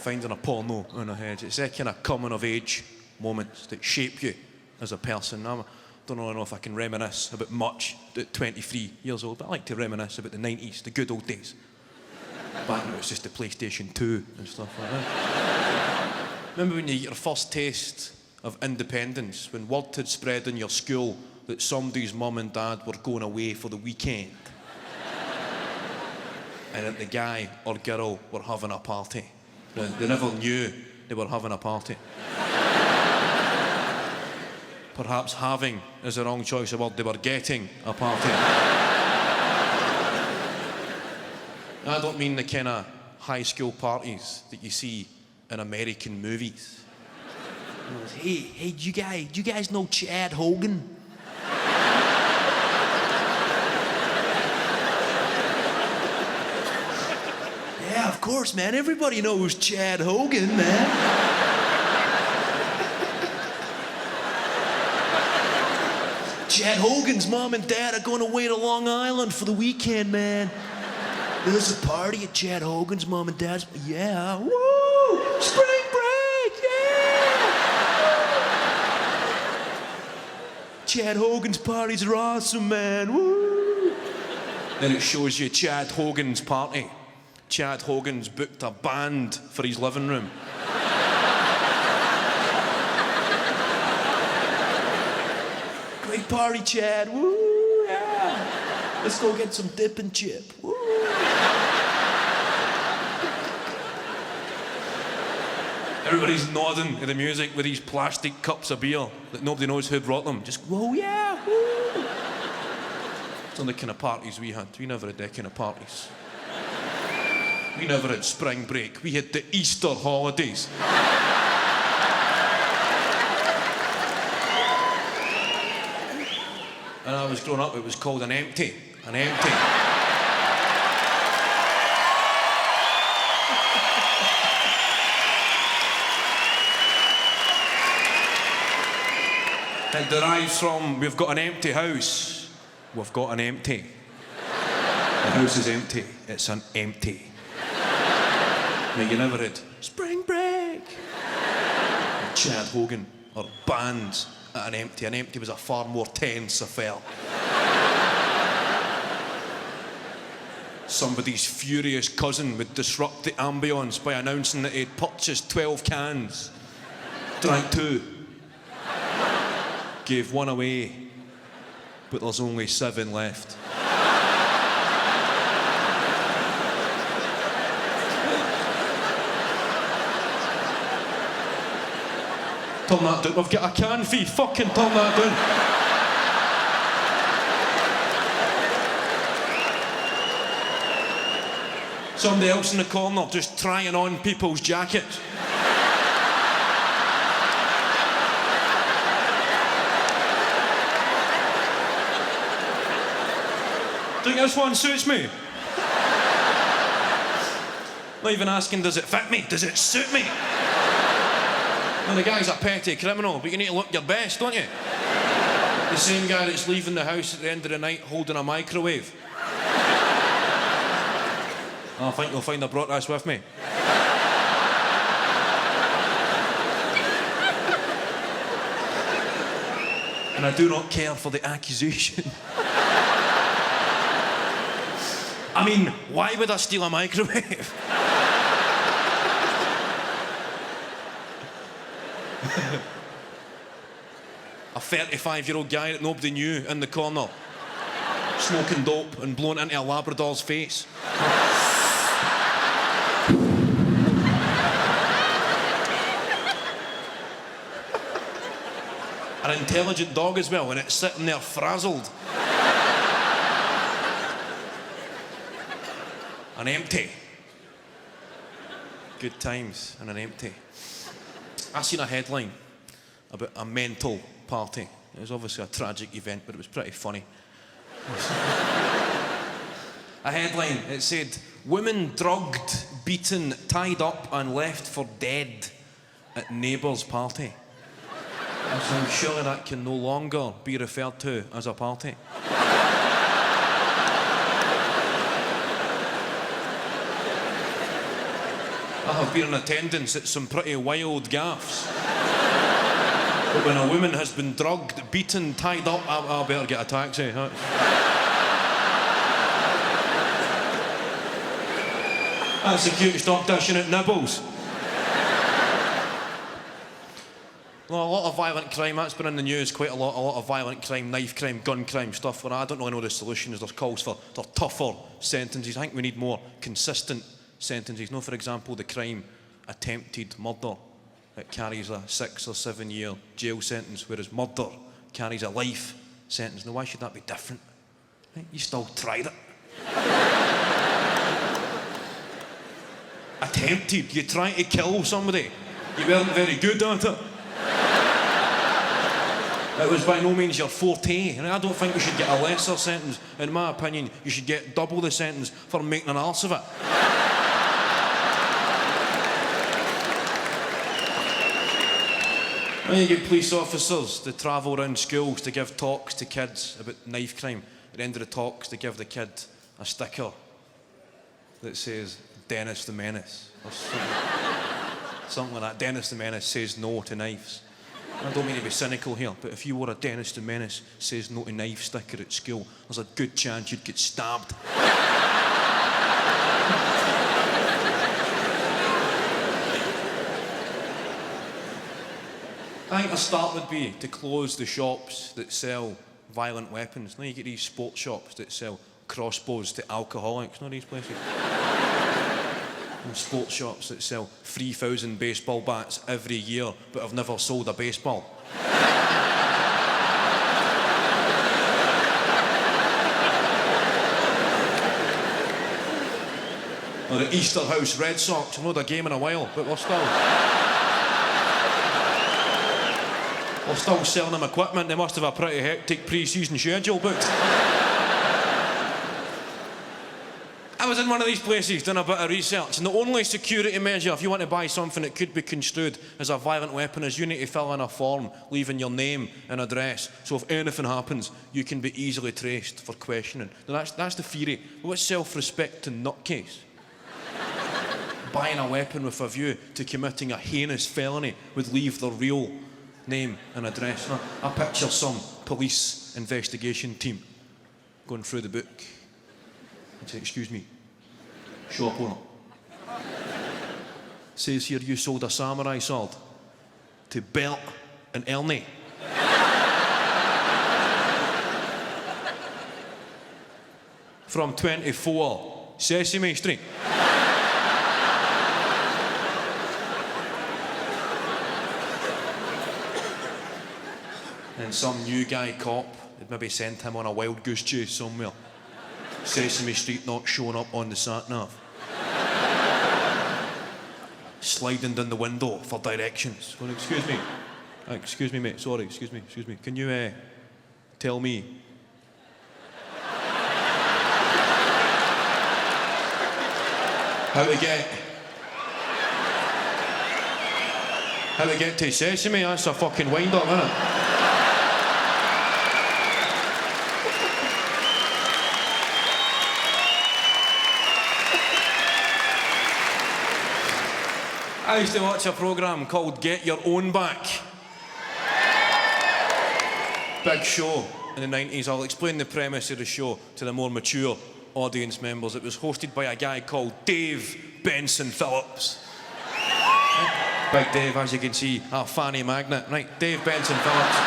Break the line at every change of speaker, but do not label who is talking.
finding a porno in her head. It's that kind of coming of age moments that shape you as a person. I don't really know if I can reminisce about much at 23 years old, but I like to reminisce about the 90s, the good old days. Back when it was just the PlayStation 2 and stuff like that. Remember when you get your first taste of independence, when word had spread in your school that somebody's mum and dad were going away for the weekend, and that the guy or girl were having a party. They never knew they were having a party. Perhaps having is the wrong choice of word. They were getting a party. I don't mean the kind of high school parties that you see in American movies. Hey, do you guys know Chad Hogan? Yeah, of course, man. Everybody knows Chad Hogan, man. Chad Hogan's mom and dad are going away to Long Island for the weekend, man. There's a party at Chad Hogan's mom and dad's. Yeah, woo! Spring break, yeah! Chad Hogan's parties are awesome, man, woo! Then it shows you Chad Hogan's party. Chad Hogan's booked a band for his living room. Great party, Chad, woo, yeah! Let's go get some dip and chip, woo! Everybody's nodding to the music with these plastic cups of beer that nobody knows who brought them. Just, whoa, yeah, woo! It's not the kind of parties we had. We never had that kind of parties. We never had spring break. We had the Easter holidays. When I was growing up, it was called an empty. An empty. It derives from, we've got an empty house. We've got an empty. The house is empty. It's an empty. Now, you never had spring break. Or Chad Hogan. Or bands at an empty. An empty was a far more tense affair. Somebody's furious cousin would disrupt the ambience by announcing that he'd purchased 12 cans, drank 2, gave 1 away, but there's only 7 left. Turn that down. We've got a can fee. Fucking turn that down. Somebody else in the corner just trying on people's jackets. Think this one suits me? Not even asking, does it fit me? Does it suit me? And the guy's a petty criminal, but you need to look your best, don't you? The same guy that's leaving the house at the end of the night holding a microwave. I think you'll find I brought this with me. And I do not care for the accusation. I mean, why would I steal a microwave? A 35-year-old guy that nobody knew in the corner, smoking dope and blowing into a Labrador's face. An intelligent dog as well, and it's sitting there frazzled. An empty. Good times and an empty. I seen a headline about a mental party. It was obviously a tragic event, but it was pretty funny. A headline, it said, "Women drugged, beaten, tied up and left for dead at neighbour's party." So surely that can no longer be referred to as a party. I have been in attendance at some pretty wild gaffes. But when a woman has been drugged, beaten, tied up, I better get a taxi. That's the cutest stop dishing at nibbles. Well, a lot of violent crime, that's been in the news quite a lot. A lot of violent crime, knife crime, gun crime, stuff. And I don't really know the solution is there's calls for tougher sentences. I think we need more consistent sentences. You know, for example, the crime attempted murder. It carries a 6 or 7 year jail sentence, whereas murder carries a life sentence. Now, why should that be different? Right? You still tried it. Attempted. You tried to kill somebody. You weren't very good at it. It was by no means your forte. And I don't think we should get a lesser sentence. In my opinion, you should get double the sentence for making an arse of it. When you get police officers to travel around schools to give talks to kids about knife crime, at the end of the talks they give the kid a sticker that says Dennis the Menace or something like that. Dennis the Menace says no to knives. I don't mean to be cynical here, but if you wore a Dennis the Menace says no to knife sticker at school, there's a good chance you'd get stabbed. I think a start would be to close the shops that sell violent weapons. Now you get these sports shops that sell crossbows to alcoholics, not these places. And sports shops that sell 3,000 baseball bats every year but have never sold a baseball. Or the Easterhouse Red Sox, I've not had a game in a while, but we're still selling them equipment. They must have a pretty hectic pre-season schedule booked. I was in one of these places doing a bit of research, and the only security measure if you want to buy something that could be construed as a violent weapon is you need to fill in a form leaving your name and address, so if anything happens you can be easily traced for questioning. Now that's the theory. But what's self-respecting nutcase? Buying a weapon with a view to committing a heinous felony would leave their real name and address. Now, I picture some police investigation team going through the book and say, excuse me, shop owner. Says here you sold a samurai sword to Bert and Ernie. From 24 Sesame Street. And some new guy cop had maybe sent him on a wild goose chase somewhere. Sesame Street not showing up on the sat-nav. Sliding down the window for directions. Well, excuse me mate, sorry, excuse me. Can you tell me how to get to Sesame? That's a fucking wind-up, isn't it? I used to watch a programme called Get Your Own Back. Big show in the 90s. I'll explain the premise of the show to the more mature audience members. It was hosted by a guy called Dave Benson Phillips. Big Dave, as you can see, a fanny magnet. Right, Dave Benson Phillips.